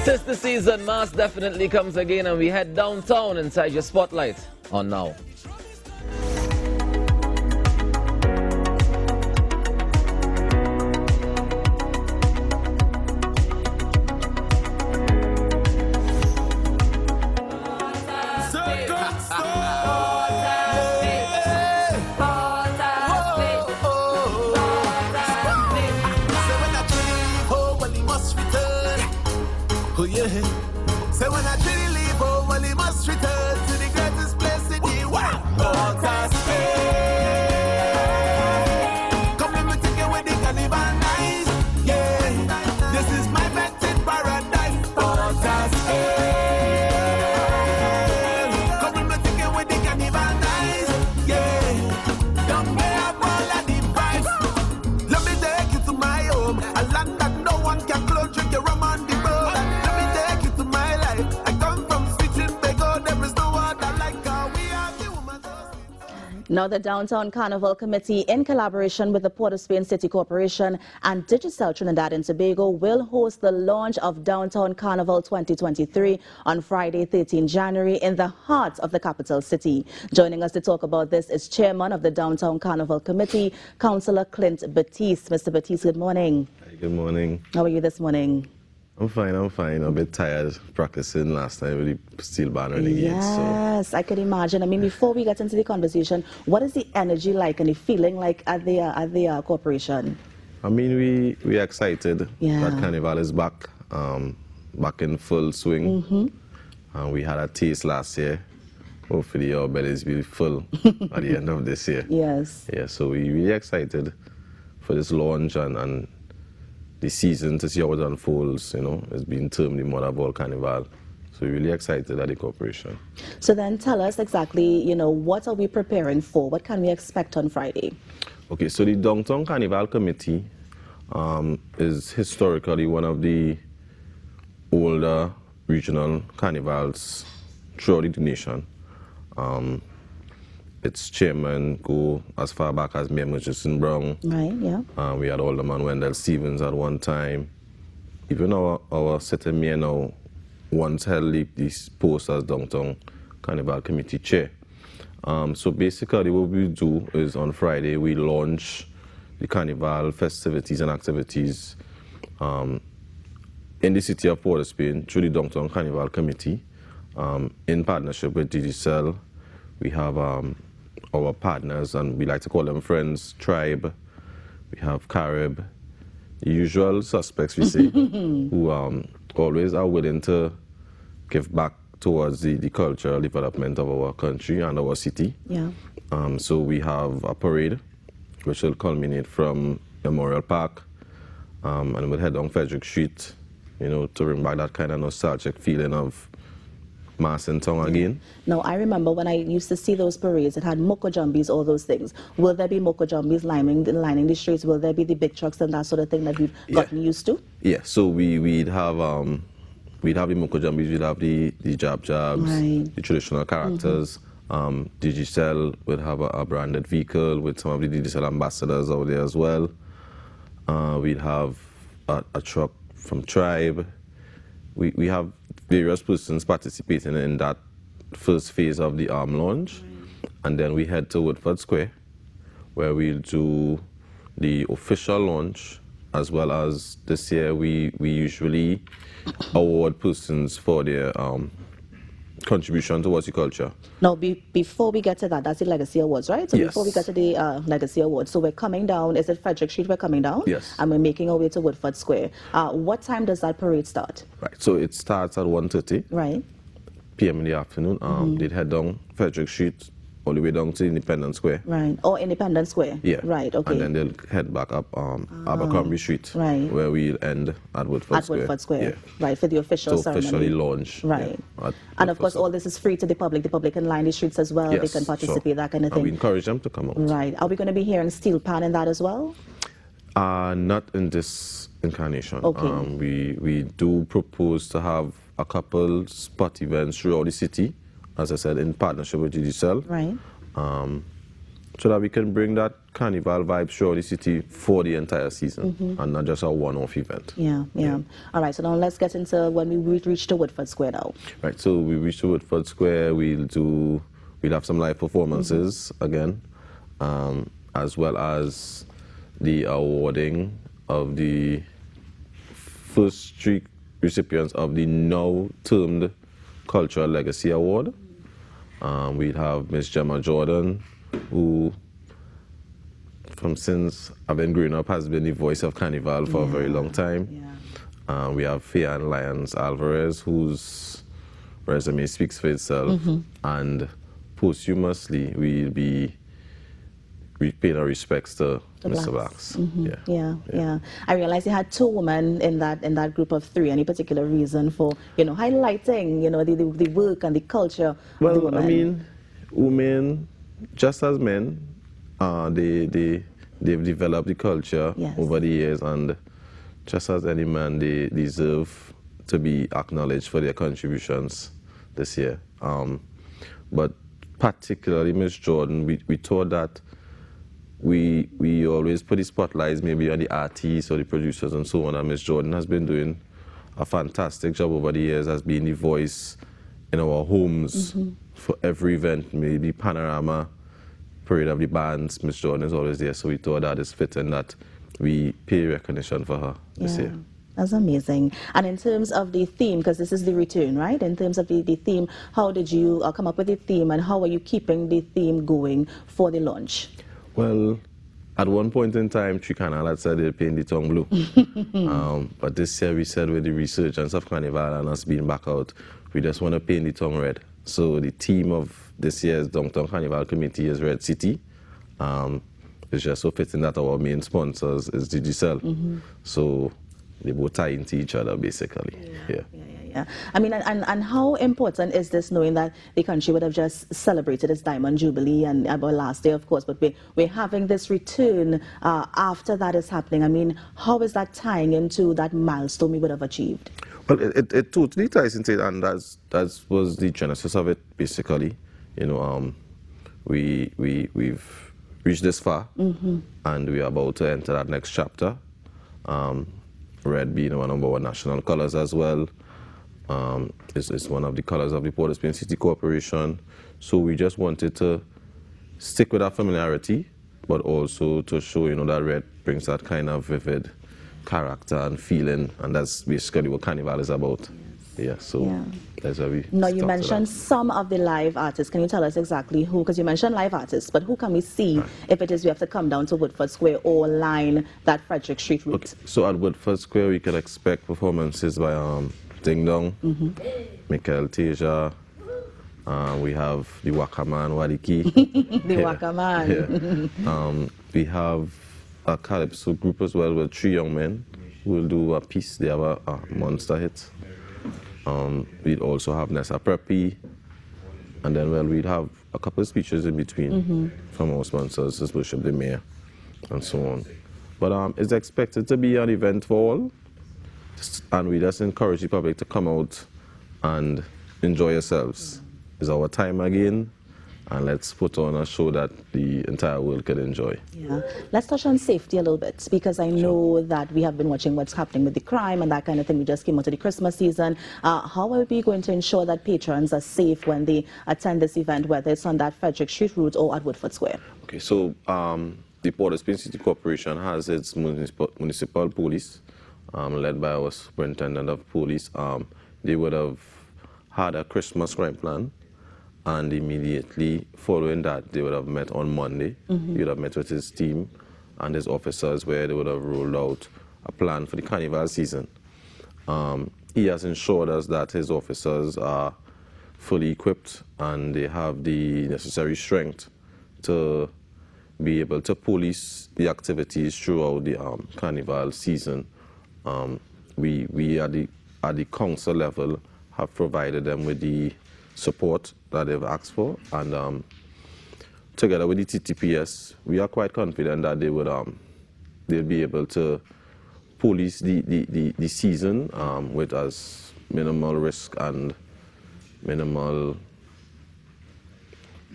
Sister season mass definitely comes again, and we head downtown inside your spotlight on now. Oh yeah, so when I truly leave home, well, he must return to the greatest place in the world, Water Spain. Come let me take you with the carnival night, yeah. This is my vetted paradise, Water Spain. Come let me take you with the carnival night, yeah. Down there have all of the vibes. Let me take you to my home, a land that no one can close, drink your rum on the road. Now, the Downtown Carnival Committee, in collaboration with the Port of Spain City Corporation and Digicel Trinidad and Tobago, will host the launch of Downtown Carnival 2023 on Friday, 13 January, in the heart of the capital city. Joining us to talk about this is Chairman of the Downtown Carnival Committee, Councillor Clint Baptiste. Mr. Baptiste, good morning. Hi, good morning. How are you this morning? I'm fine. I'm a bit tired practicing last time with the steel band renegades. Yes, so I can imagine. I mean, before we get into the conversation, what is the energy like and the feeling like at the corporation? I mean, we're excited that Carnival is back, back in full swing. We had a taste last year. Hopefully our bellies will be full at the end of this year. Yes. Yeah, so we're really excited for this launch and the season to see how it unfolds. You know, it's been termed the mother of all carnival. So we're really excited at the corporation. So then tell us exactly, you know, what are we preparing for? What can we expect on Friday? Okay, so the Downtown Carnival Committee is historically one of the older regional carnivals throughout the nation. Its chairman go as far back as Mayor Murchison Brown. Right, yeah. We had Alderman Wendell Stevens at one time. Even our city mayor now once held this post as Downtown Carnival Committee Chair. So basically what we do is on Friday we launch the carnival festivities and activities in the city of Port of Spain through the Downtown Carnival Committee in partnership with Digicel. We have our partners, and we like to call them friends, Tribe. We have Carib, the usual suspects we say, who always are willing to give back towards the cultural development of our country and our city. Yeah. So we have a parade, which will culminate from Memorial Park, and we'll head down Frederick Street, you know, to bring back that kind of nostalgic feeling of mass in town again. Now, I remember when I used to see those parades, it had moko jumbies, all those things. Will there be moko jumbies lining the streets? Will there be the big trucks and that sort of thing that we've gotten used to? Yeah, so we'd have the moko jumbies, we'd have the jabs, right, the traditional characters. Digicel would have a branded vehicle with some of the Digicel ambassadors out there as well. We'd have a truck from Tribe. We have various persons participating in that first phase of the arm launch. Right. And then we head to Woodford Square, where we'll do the official launch, as well as this year we usually award persons for their contribution towards the culture. Now, before we get to that, that's the Legacy Awards, right? So yes. Before we get to the Legacy Awards, so we're coming down, is it Frederick Street we're coming down? Yes. And we're making our way to Woodford Square. What time does that parade start? Right, so it starts at 1:30 right, p.m. in the afternoon. They'd head down Frederick Street all the way down to Independence Square. Right, or Independence Square. Yeah. Right, okay. And then they'll head back up Abercrombie Street, right, where we'll end at Woodford Square. Woodford Square, yeah, right, for the official ceremony. Officially launch. Right. Yeah, and of course, all this is free to the public. The public can line the streets as well. Yes, they can participate, sure. that kind of thing. And we encourage them to come out. Right. Are we going to be hearing steel pan in that as well? Not in this incarnation. Okay. We do propose to have a couple spot events throughout the city, as I said, in partnership with Digicel. Right. so that we can bring that carnival vibe throughout the city for the entire season and not just a one-off event. Yeah. All right, so now let's get into when we reach to Woodford Square now. Right, so we reach to Woodford Square, we'll have some live performances again, as well as the awarding of the first three recipients of the now termed Cultural Legacy Award. We'd have Miss Gemma Jordan, who since I've been growing up has been the voice of Carnival for a very long time. We have Fian Lyons Alvarez, whose resume speaks for itself, and posthumously we'll be paying our respects to Mr. Blacks. Yeah. I realized you had 2 women in that group of 3. Any particular reason for highlighting the work and the culture of the women? I mean, women, just as men, they've developed the culture over the years, and just as any man, they deserve to be acknowledged for their contributions this year. But particularly Ms. Jordan, we thought that we always put the spotlights maybe on the artists or the producers and so on, and Ms. Jordan has been doing a fantastic job over the years as being the voice in our homes for every event, maybe Panorama, Parade of the Bands. Ms. Jordan is always there, so we thought that it's fitting that we pay recognition for her this year. That's amazing. And in terms of the theme, because this is the return, right? In terms of the theme, how did you come up with the theme, and how are you keeping the theme going for the launch? Well, at one point in time, Tricanal had said they'd paint the tongue blue. But this year we said with the resurgence of Carnival and us being back out, we just want to paint the tongue red. So the theme of this year's Downtown Carnival Committee is Red City. It's just so fitting that our main sponsors is Digicel. So they both tie into each other, basically. Yeah. I mean, and how important is this, knowing that the country would have just celebrated its Diamond Jubilee and about last year, of course, but we're having this return after that is happening. I mean, how is that tying into that milestone we would have achieved? Well, it totally ties into it, and that was the genesis of it, basically. We've reached this far, and we're about to enter that next chapter. Red being our #1 national colors as well. It's one of the colors of the Port of Spain City Corporation. So we just wanted to stick with our familiarity, but also to show, that red brings that kind of vivid character and feeling, and that's basically what Carnival is about. That's why we Now, you mentioned some of the live artists. Can you tell us exactly who? Because you mentioned live artists, but who can we see if it is we have to come down to Woodford Square or line that Frederick Street route? Okay. So at Woodford Square, we can expect performances by Ding Dong, Michael Teja, we have the Wakaman Wadiki. Wakaman. We have a calypso group as well with 3 young men who will do a piece. They have a monster hit. We'd also have Nessa Preppy, and then we'd have a couple of speeches in between from our sponsors, His Worship the Mayor, and so on. But it's expected to be an event for all, and we just encourage the public to come out and enjoy yourselves. It's our time again, and let's put on a show that the entire world can enjoy. Let's touch on safety a little bit, because I know that we have been watching what's happening with the crime and that kind of thing. We just came out of the Christmas season. How are we going to ensure that patrons are safe when they attend this event, whether it's on that Frederick Street route or at Woodford Square? Okay, so the Port of Spain City Corporation has its municipal police, led by our superintendent of police. They would have had a Christmas crime plan, and immediately following that, they would have met on Monday. He would have met with his team and his officers, where they would have rolled out a plan for the Carnival season. He has ensured us that his officers are fully equipped and they have the necessary strength to be able to police the activities throughout the Carnival season. We at the council level have provided them with the support that they've asked for, and together with the TTPS, we are quite confident that they'll be able to police the season with as minimal risk and minimal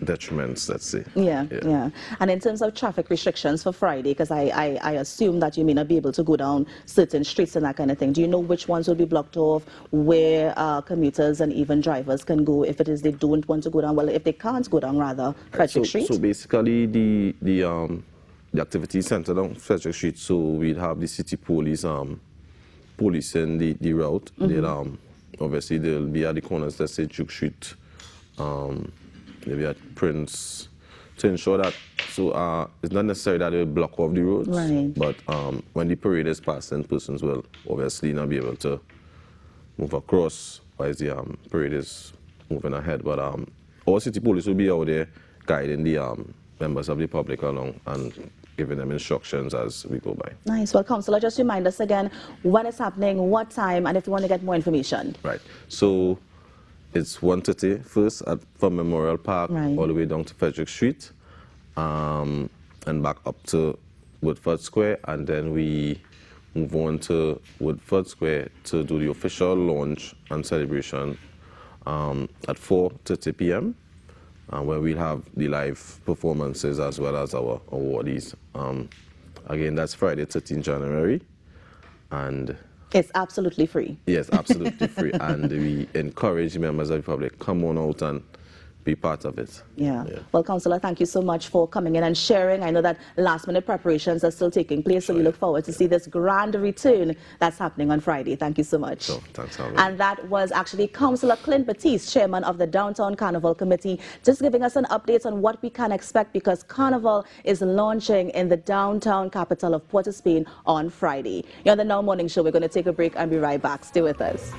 detriments, let's say. Yeah. And in terms of traffic restrictions for Friday, because I assume that you may not be able to go down certain streets and that kind of thing, do you know which ones will be blocked off, where commuters and even drivers can go if it is they don't want to go down, well, if they can't go down, rather, Frederick Street? So basically, the activity center down Frederick Street, so we'd have the city police policing the route. Obviously, they'll be at the corners, let's say Duke Street, they'll be at Prince, to ensure that, so it's not necessary that they'll block off the roads, right, but when the parade is passing, persons will obviously not be able to move across as the parade is moving ahead. But our city police will be out there guiding the members of the public along and giving them instructions as we go by. Nice. Well, Councillor, just remind us again when it's happening, what time, and if you want to get more information. Right. So it's 1:30 first from Memorial Park, right, all the way down to Frederick Street, and back up to Woodford Square, and then we move on to Woodford Square to do the official launch and celebration at 4:30 p.m. Where we'll have the live performances as well as our awardees. Again, that's Friday, 13 January. And it's absolutely free. Yes, absolutely free. And we encourage members of the public, come on out and be part of it. Yeah. Well, Councillor, thank you so much for coming in and sharing. I know that last-minute preparations are still taking place, so we look forward to see this grand return that's happening on Friday. Thank you so much. So, thanks, and that was actually Councillor Clint Baptiste, Chairman of the Downtown Carnival Committee, just giving us an update on what we can expect, because Carnival is launching in the downtown capital of Port of Spain on Friday. You're on the Now Morning Show. We're going to take a break and be right back. Stay with us.